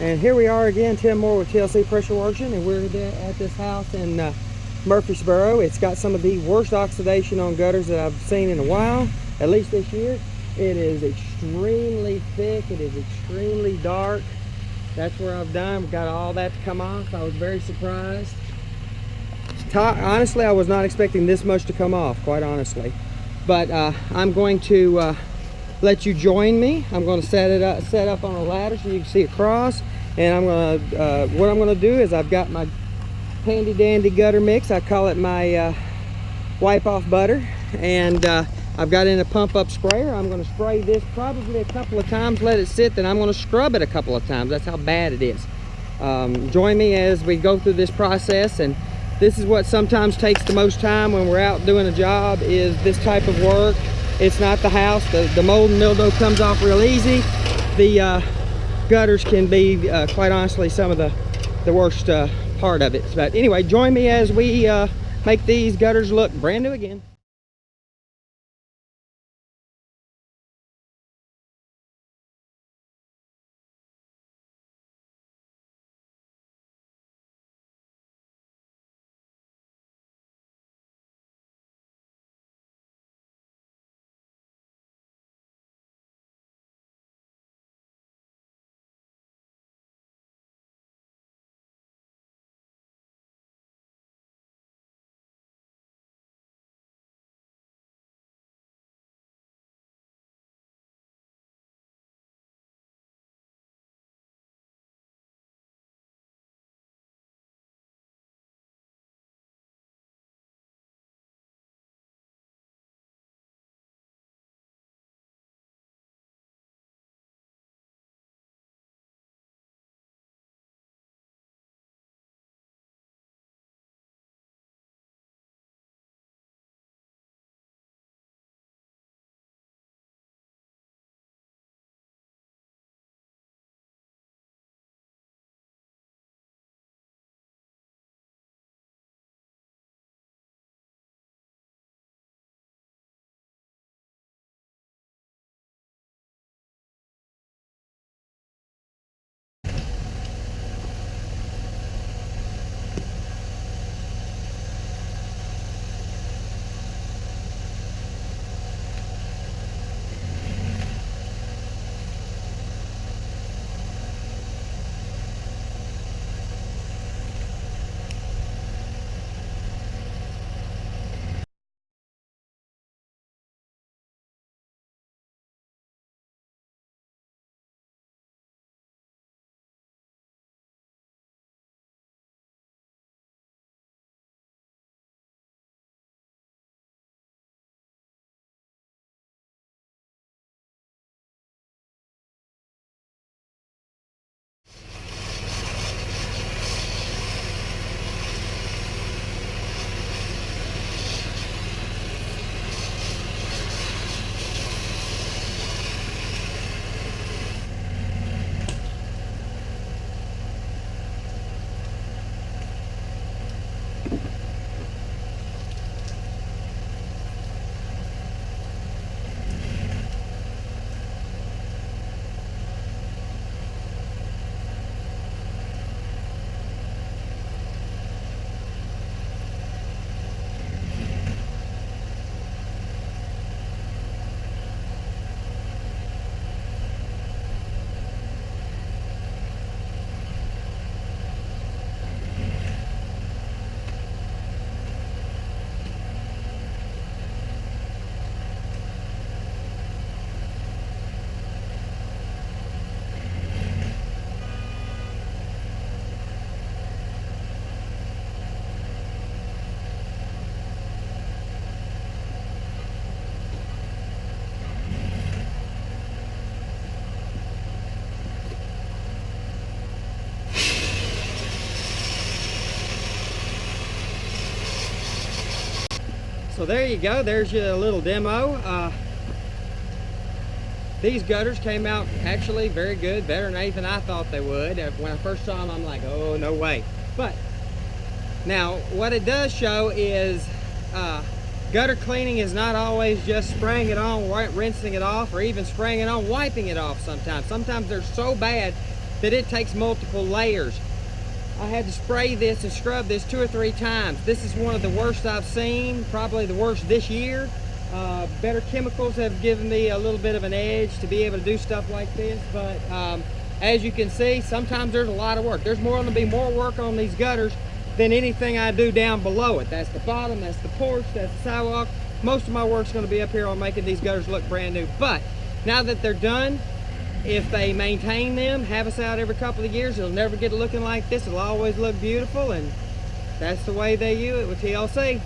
And here we are again, Tim Moore with TLC Pressure Washing, and we're at this house in Murfreesboro. It's got some of the worst oxidation on gutters that I've seen in a while, at least this year. It is extremely thick, it is extremely dark. That's where I've got all that to come off. I was very surprised. Honestly, I was not expecting this much to come off, quite honestly. But I'm going to let you join me. I'm going to set up on a ladder so you can see across. And I'm going to, what I'm going to do is I've got my handy dandy gutter mix. I call it my wipe off butter. And I've got in a pump up sprayer. I'm going to spray this probably a couple of times, let it sit, then I'm going to scrub it a couple of times. That's how bad it is. Join me as we go through this process. And this is what sometimes takes the most time when we're out doing a job, is this type of work. It's not the house. The mold and mildew comes off real easy. The gutters can be, quite honestly, some of the worst part of it. But anyway, join me as we make these gutters look brand new again. So there you go, there's your little demo. These gutters came out actually very good, better than anything I thought they would. When I first saw them, I'm like, oh, no way. But now what it does show is gutter cleaning is not always just spraying it on, rinsing it off, or even spraying it on, wiping it off sometimes. Sometimes they're so bad that it takes multiple layers. I had to spray this and scrub this 2 or 3 times. This is one of the worst I've seen, probably the worst this year. Better chemicals have given me a little bit of an edge to be able to do stuff like this, but as you can see, sometimes there's a lot of work. There's going to be more work on these gutters than anything I do down below it. That's the bottom, that's the porch, that's the sidewalk. Most of my work's going to be up here on making these gutters look brand new. But now that they're done, if they maintain them, have us out every couple of years, it'll never get looking like this. It'll always look beautiful, and that's the way they do it with TLC.